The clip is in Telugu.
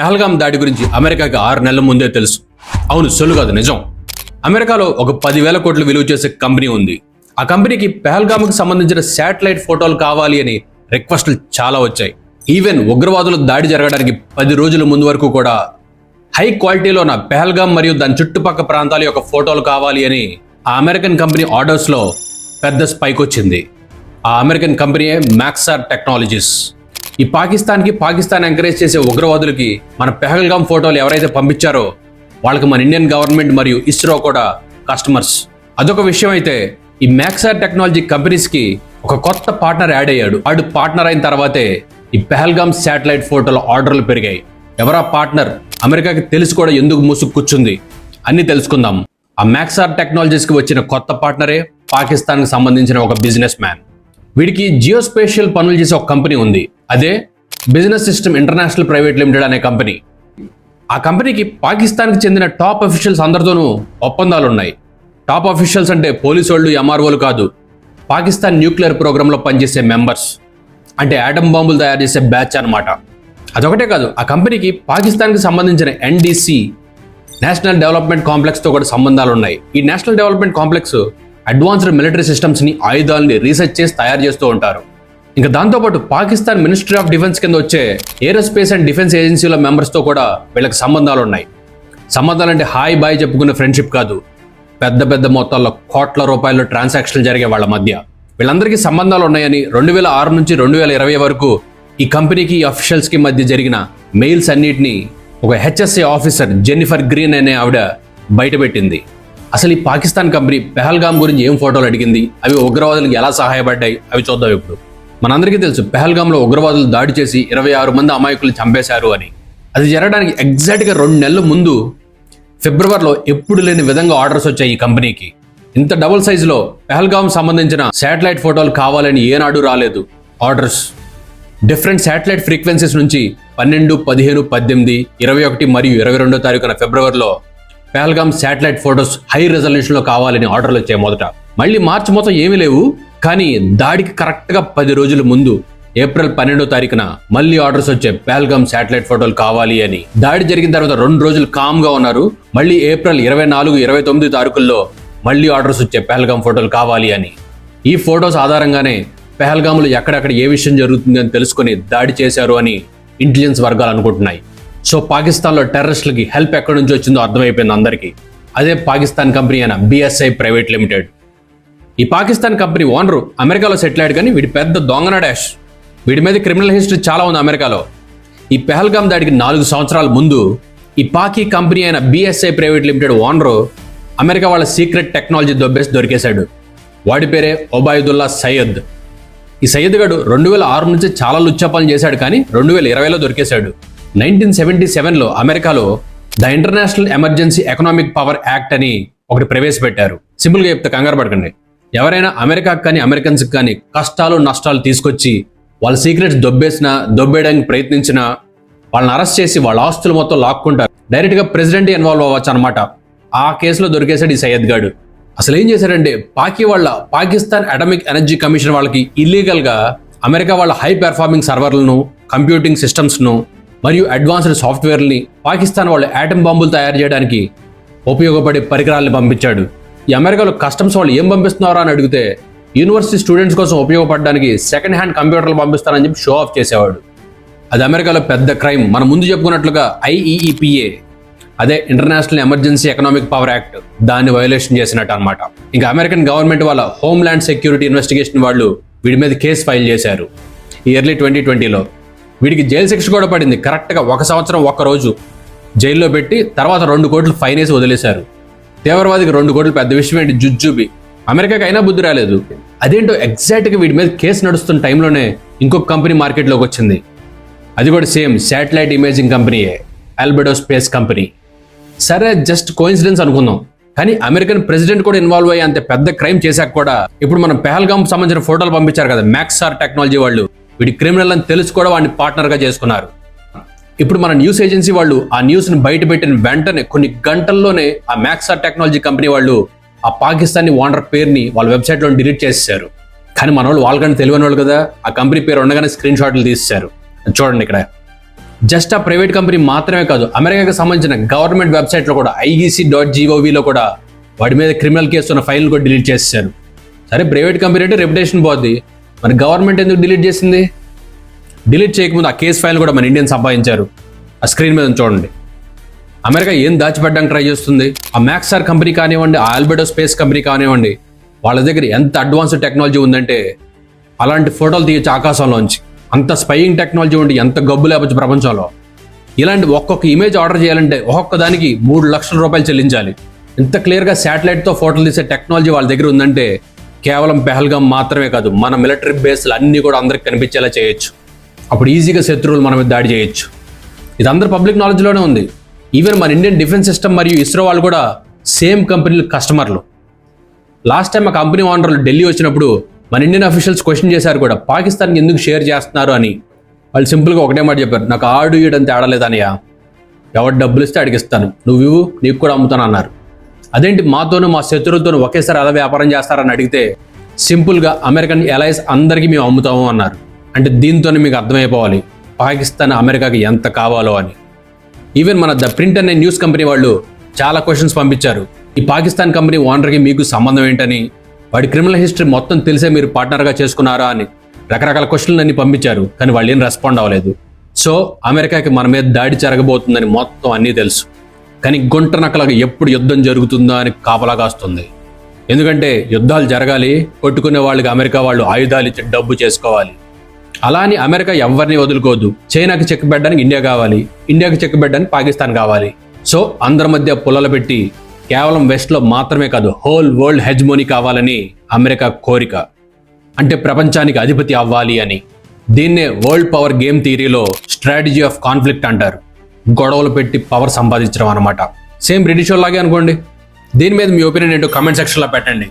పెహల్గాం దాడి గురించి అమెరికాకి 6 నెలల ముందే తెలుసు. అవును, సొల్లు కాదు, నిజం. అమెరికాలో ఒక 10,000 కోట్లు విలువ చేసే కంపెనీ ఉంది. ఆ కంపెనీకి పెహల్గాంకి సంబంధించిన శాటిలైట్ ఫోటోలు కావాలి అని రిక్వెస్టులు చాలా వచ్చాయి. ఈవెన్ ఉగ్రవాదులు దాడి జరగడానికి 10 రోజుల ముందు వరకు కూడా హై క్వాలిటీలో ఉన్న పెహల్గాం మరియు దాని చుట్టుపక్కల ప్రాంతాల యొక్క ఫోటోలు కావాలి అని ఆ అమెరికన్ కంపెనీ ఆర్డర్స్ లో పెద్ద స్పైక్ వచ్చింది. ఆ అమెరికన్ కంపెనీయే మ్యాక్సార్ టెక్నాలజీస్. ఈ పాకిస్తాన్ ఎంకరేజ్ చేసే ఉగ్రవాదులకి మన పెహల్గాం ఫోటోలు ఎవరైతే పంపించారో వాళ్ళకి మన ఇండియన్ గవర్నమెంట్ మరియు ఇస్రో కూడా కస్టమర్స్. అదొక విషయం అయితే, ఈ మ్యాక్సార్ టెక్నాలజీ కంపెనీస్ కి ఒక కొత్త పార్ట్నర్ యాడ్ అయ్యాడు. వాడు పార్ట్నర్ అయిన తర్వాతే ఈ పెహల్గాం శాటిలైట్ ఫోటోల ఆర్డర్లు పెరిగాయి. ఎవరా పార్ట్నర్, అమెరికాకి తెలిసి కూడా ఎందుకు మూసుకు కూర్చుంది అన్ని తెలుసుకుందాం. ఆ మ్యాక్సార్ టెక్నాలజీస్ కి వచ్చిన కొత్త పార్ట్నరే పాకిస్తాన్ కి సంబంధించిన ఒక బిజినెస్ మ్యాన్. వీడికి జియోస్పేషియల్ పనులు చేసే ఒక కంపెనీ ఉంది. అదే business system international private limited అనే కంపెనీ. ఆ కంపెనీకి పాకిస్తాన్కి చెందిన టాప్ అఫీషియల్స్ అందరితోనూ ఒప్పందాలు ఉన్నాయి. టాప్ అఫీషియల్స్ అంటే పోలీసు వాళ్ళు, ఎంఆర్ఓలు కాదు, పాకిస్తాన్ న్యూక్లియర్ ప్రోగ్రాంలో పనిచేసే మెంబర్స్, అంటే ఆటమ్ బాంబులు తయారు చేసే బ్యాచ్ అన్నమాట. అదొకటే కాదు, ఆ కంపెనీకి పాకిస్తాన్కి సంబంధించిన ఎన్డీసీ నేషనల్ డెవలప్మెంట్ కాంప్లెక్స్ తో కూడా సంబంధాలు ఉన్నాయి. ఈ national development complex advanced military systems ని, ఆయుధాలని రీసెర్చ్ చేసి తయారు చేస్తూ ఉంటారు. ఇంకా దాంతోపాటు పాకిస్తాన్ మినిస్ట్రీ ఆఫ్ డిఫెన్స్ కింద వచ్చే ఏరోస్పేస్ అండ్ డిఫెన్స్ ఏజెన్సీల మెంబర్స్ తో కూడా వీళ్ళకి సంబంధాలు ఉన్నాయి. సంబంధాలు అంటే హాయ్ బాయ్ చెప్పుకునే ఫ్రెండ్షిప్ కాదు, పెద్ద పెద్ద మొత్తాల్లో కోట్ల రూపాయలు ట్రాన్సాక్షన్లు జరిగే వాళ్ళ మధ్య. వీళ్ళందరికీ సంబంధాలు ఉన్నాయని 2006 నుంచి 2020 వరకు ఈ కంపెనీకి అఫీషియల్స్ కి మధ్య జరిగిన మెయిల్స్ అన్నిటినీ ఒక హెచ్ఎస్ఏ ఆఫీసర్ జెన్నిఫర్ గ్రీన్ అనే ఆవిడ బయటపెట్టింది. అసలు ఈ పాకిస్తాన్ కంపెనీ పెహల్గాం గురించి ఏం ఫోటోలు అడిగింది, అవి ఉగ్రవాదులకు ఎలా సహాయపడ్డాయి, అవి చూద్దాం. ఇప్పుడు మనందరికీ తెలుసు, పెహల్గాంలో ఉగ్రవాదులు దాడి చేసి 26 మంది అమాయకులు చంపేశారు అని. అది జరగడానికి ఎగ్జాక్ట్గా 2 నెలల ముందు ఫిబ్రవరిలో ఎప్పుడు లేని విధంగా ఆర్డర్స్ వచ్చాయి ఈ కంపెనీకి. ఇంత డబుల్ సైజులో పెహల్గాం సంబంధించిన శాటిలైట్ ఫోటోలు కావాలని ఏనాడు రాలేదు ఆర్డర్స్. డిఫరెంట్ శాటిలైట్ ఫ్రీక్వెన్సీస్ నుంచి 12, 15, 18, 21 మరియు 22వ తారీఖున ఫిబ్రవరిలో Pahalgam satellite photos high resolution లో కావాలని ఆర్డర్లు వచ్చాయి మొదట. మళ్ళీ మార్చి మొత్తం ఏమీ లేవు. కానీ దాడికి కరెక్ట్ గా 10 రోజుల ముందు ఏప్రిల్ 12వ తారీఖున మళ్ళీ ఆర్డర్స్ వచ్చాయి పెహల్గాం శాటిలైట్ ఫోటోలు కావాలి అని. దాడి జరిగిన తర్వాత 2 రోజులు కామ్ గా ఉన్నారు. మళ్ళీ ఏప్రిల్ 24, 29 తారీఖుల్లో మళ్ళీ ఆర్డర్స్ వచ్చాయి పెహల్గాం ఫోటోలు కావాలి అని. ఈ ఫోటోస్ ఆధారంగానే పెహల్గాంలో ఎక్కడెక్కడ ఏ విషయం జరుగుతుంది అని తెలుసుకుని దాడి చేశారు అని ఇంటెలిజెన్స్ వర్గాలు అనుకుంటున్నాయి. సో పాకిస్తాన్లో టెర్రరిస్టులకి హెల్ప్ ఎక్కడి నుంచి వచ్చిందో అర్థమైపోయింది అందరికీ. అదే పాకిస్తాన్ కంపెనీ అయిన బిఎస్ఐ ప్రైవేట్ లిమిటెడ్. ఈ పాకిస్తాన్ కంపెనీ ఓనరు అమెరికాలో సెటిల్ అయ్యాడు, కానీ వీడి పెద్ద దొంగన డాష్. వీడి మీద క్రిమినల్ హిస్టరీ చాలా ఉంది అమెరికాలో. ఈ పెహల్గాం దాడికి 4 సంవత్సరాల ముందు ఈ పాకీ కంపెనీ అయిన BSI private limited owner America వాళ్ళ సీక్రెట్ టెక్నాలజీ దొరికేశాడు. వాడి పేరే ఒబాయిదుల్లా సయ్యద్. ఈ సయ్యద్ గడు 2006 నుంచి చాలా లుచ్చాపాలు చేశాడు, కానీ 2020లో దొరికేశాడు. 1977లో అమెరికాలో the international emergency economic power act అని ఒకటి ప్రవేశపెట్టారు. సింపుల్ గా చెప్తే కంగారు పడకండి. ఎవరైనా అమెరికాకి కానీ అమెరికన్స్ కానీ కష్టాలు నష్టాలు తీసుకొచ్చి వాళ్ళ సీక్రెట్స్ దొబ్బేయడానికి ప్రయత్నించినా వాళ్ళని అరెస్ట్ చేసి వాళ్ళ ఆస్తులు మొత్తం లాక్కుంటారు. డైరెక్ట్ గా ప్రెసిడెంట్ ఇన్వాల్వ్ అవ్వచ్చు అనమాట. ఆ కేసులో దొరికేశాడు ఈ సయ్యద్ గాడు. అసలు ఏం చేశాడంటే, పాకిస్తాన్ అటామిక్ ఎనర్జీ కమిషన్ వాళ్ళకి ఇల్లీగల్ గా అమెరికా వాళ్ళ హై పెర్ఫార్మింగ్ సర్వర్లను, కంప్యూటింగ్ సిస్టమ్స్ ను మరియు అడ్వాన్స్డ్ సాఫ్ట్వేర్ని పాకిస్తాన్ వాళ్ళు ఆటమ్ బాంబులు తయారు చేయడానికి ఉపయోగపడే పరికరాలను పంపించాడు. ఈ అమెరికాలో కస్టమ్స్ వాళ్ళు ఏం పంపిస్తున్నారా అని అడిగితే యూనివర్సిటీ స్టూడెంట్స్ కోసం ఉపయోగపడడానికి సెకండ్ హ్యాండ్ కంప్యూటర్లు పంపిస్తారని చెప్పి షో ఆఫ్ చేసేవాడు. అది అమెరికాలో పెద్ద క్రైమ్. మనం ముందు చెప్పుకున్నట్లుగా IEEPA, అదే international emergency economic power act, దాన్ని వైలేషన్ చేసినట్టు అనమాట. ఇంకా అమెరికన్ గవర్నమెంట్ వాళ్ళ హోమ్ల్యాండ్ సెక్యూరిటీ ఇన్వెస్టిగేషన్ వాళ్ళు వీడి మీద కేసు ఫైల్ చేశారు ఈ ఎర్లీ 2020లో. వీడికి జైలు శిక్ష కూడా పడింది. కరెక్ట్గా 1 సంవత్సరం 1 రోజు జైల్లో పెట్టి తర్వాత 2 కోట్లు ఫైన్ వేసి వదిలేశారు. తీవ్రవాదికి 2 కోట్లు పెద్ద విషయం ఏంటి, జుజ్జుబి. అమెరికాకి అయినా బుద్ధి రాలేదు. అదేంటో ఎగ్జాక్ట్గా వీడి మీద కేసు నడుస్తున్న టైంలోనే ఇంకొక కంపెనీ మార్కెట్లోకి వచ్చింది. అది కూడా సేమ్ శాటిలైట్ ఇమేజింగ్ కంపెనీయే, ఆల్బెడో స్పేస్ కంపెనీ. సరే, జస్ట్ కోఇన్సిడెన్స్ అనుకుందాం, కానీ అమెరికన్ ప్రెసిడెంట్ కూడా ఇన్వాల్వ్ అయ్యి అంత పెద్ద క్రైమ్ చేశాక కూడా ఇప్పుడు మనం పెహల్గాం సంబంధించిన ఫోటోలు పంపించారు కదా మ్యాక్సార్ టెక్నాలజీ వాళ్ళు, వీడి క్రిమినల్ అని తెలుసు కూడా వాడిని పార్ట్నర్గా చేసుకున్నారు. ఇప్పుడు మన న్యూస్ ఏజెన్సీ వాళ్ళు ఆ న్యూస్ని బయట పెట్టిన వెంటనే కొన్ని గంటల్లోనే ఆ మ్యాక్సార్ టెక్నాలజీ కంపెనీ వాళ్ళు ఆ పాకిస్తానీ ఓనర్ పేరుని వాళ్ళ వెబ్సైట్లో డిలీట్ చేసేసారు. కానీ మన వాళ్ళు వాళ్ళకంటే తెలియని వాళ్ళు కదా, ఆ కంపెనీ పేరు ఉండగానే స్క్రీన్ షాట్లు తీసేశారు. చూడండి ఇక్కడ జస్ట్ ఆ ప్రైవేట్ కంపెనీ మాత్రమే కాదు, అమెరికాకి సంబంధించిన గవర్నమెంట్ వెబ్సైట్లో కూడా IEC.gov కూడా వాడి మీద క్రిమినల్ కేసు ఉన్న ఫైల్ కూడా డిలీట్ చేసేసారు. సరే, ప్రైవేట్ కంపెనీ అంటే రెప్యుటేషన్ పోద్ది, మరి గవర్నమెంట్ ఎందుకు డిలీట్ చేసింది? డిలీట్ చేయకముందు ఆ కేసు ఫైల్ కూడా మన ఇండియన్ సంపాదించారు. ఆ స్క్రీన్ మీద చూడండి. అమెరికా ఏం దాచిపెట్టడానికి ట్రై చేస్తుంది? ఆ మ్యాక్సార్ కంపెనీ కానివ్వండి, ఆ ఆల్బెడో స్పేస్ కంపెనీ కానివ్వండి, వాళ్ళ దగ్గర ఎంత అడ్వాన్స్డ్ టెక్నాలజీ ఉందంటే అలాంటి ఫోటోలు తీయచ్చు ఆకాశంలోంచి. అంత స్పైయింగ్ టెక్నాలజీ ఉండి ఎంత గబ్బు లేవచ్చు ప్రపంచంలో. ఇలాంటి ఒక్కొక్క ఇమేజ్ ఆర్డర్ చేయాలంటే ఒక్కొక్క దానికి 3 లక్షల రూపాయలు చెల్లించాలి. ఇంత క్లియర్గా శాటిలైట్తో ఫోటోలు తీసే టెక్నాలజీ వాళ్ళ దగ్గర ఉందంటే కేవలం పెహల్గాం మాత్రమే కాదు, మన మిలిటరీ బేస్లు అన్నీ కూడా అందరికి కనిపించేలా చేయొచ్చు. అప్పుడు ఈజీగా శత్రువులు మన మీద దాడి చేయొచ్చు. ఇది అందరు పబ్లిక్ నాలెడ్జ్లోనే ఉంది. ఈవెన్ మన ఇండియన్ డిఫెన్స్ సిస్టమ్ మరియు ఇస్రో వాళ్ళు కూడా సేమ్ కంపెనీలు కస్టమర్లు. లాస్ట్ టైం ఆ కంపెనీ ఓనర్లు ఢిల్లీ వచ్చినప్పుడు మన ఇండియన్ అఫీషియల్స్ క్వశ్చన్ చేశారు కూడా, పాకిస్తాన్కి ఎందుకు షేర్ చేస్తున్నారు అని. వాళ్ళు సింపుల్గా ఒకటే మాట చెప్పారు, నాకు ఆడు ఈయడం తేడా లేదనయ్యా, ఎవరు డబ్బులు ఇస్తే అడిగిస్తాను, నువ్వు ఇవ్వు నీకు కూడా అమ్ముతాను అన్నారు. అదేంటి మాతోనూ మా శత్రువులతోనూ ఒకేసారి అలా వ్యాపారం చేస్తారని అడిగితే సింపుల్గా అమెరికన్ ఎలైస్ అందరికీ మేము అమ్ముతాము అన్నారు. అంటే దీంతోనే మీకు అర్థమైపోవాలి పాకిస్తాన్ అమెరికాకి ఎంత కావాలో అని. ఈవెన్ మన ద ప్రింట్ అనే న్యూస్ కంపెనీ వాళ్ళు చాలా క్వశ్చన్స్ పంపించారు. ఈ పాకిస్తాన్ కంపెనీ ఓనర్కి మీకు సంబంధం ఏంటని, వాడి క్రిమినల్ హిస్టరీ మొత్తం తెలిసే మీరు పార్ట్నర్గా చేసుకున్నారా అని రకరకాల క్వశ్చన్లు అన్ని పంపించారు. కానీ వాళ్ళు ఏం రెస్పాండ్ అవ్వలేదు. సో అమెరికాకి మన మీద దాడి జరగబోతుందని మొత్తం అన్నీ తెలుసు. కానీ గుంట నక్కలాగా ఎప్పుడు యుద్ధం జరుగుతుందో అని కాపలా కాస్తుంది. ఎందుకంటే యుద్ధాలు జరగాలి, కొట్టుకునే వాళ్ళకి అమెరికా వాళ్ళు ఆయుధాలు ఇచ్చి డబ్బు చేసుకోవాలి. అలా అని అమెరికా ఎవరిని వదులుకోవద్దు. చైనాకి చెక్ పెట్టడానికి ఇండియా కావాలి, ఇండియాకి చెక్ పెట్టడానికి పాకిస్తాన్ కావాలి. సో అందరి మధ్య పుల్లలు పెట్టి కేవలం వెస్ట్లో మాత్రమే కాదు హోల్ వరల్డ్ హెజ్మోనీ కావాలని అమెరికా కోరిక. అంటే ప్రపంచానికి అధిపతి అవ్వాలి అని. దీన్నే వరల్డ్ పవర్ గేమ్ థియరీలో స్ట్రాటజీ ఆఫ్ కాన్ఫ్లిక్ట్ అంటారు. గొడవలు పెట్టి పవర్ సంపాదించడం అనమాట. సేమ్ బ్రిటిష్ వాళ్ళలాగే అనుకోండి. దీని మీద మీ ఒపీనియన్ ఏంటో కామెంట్ సెక్షన్లో పెట్టండి.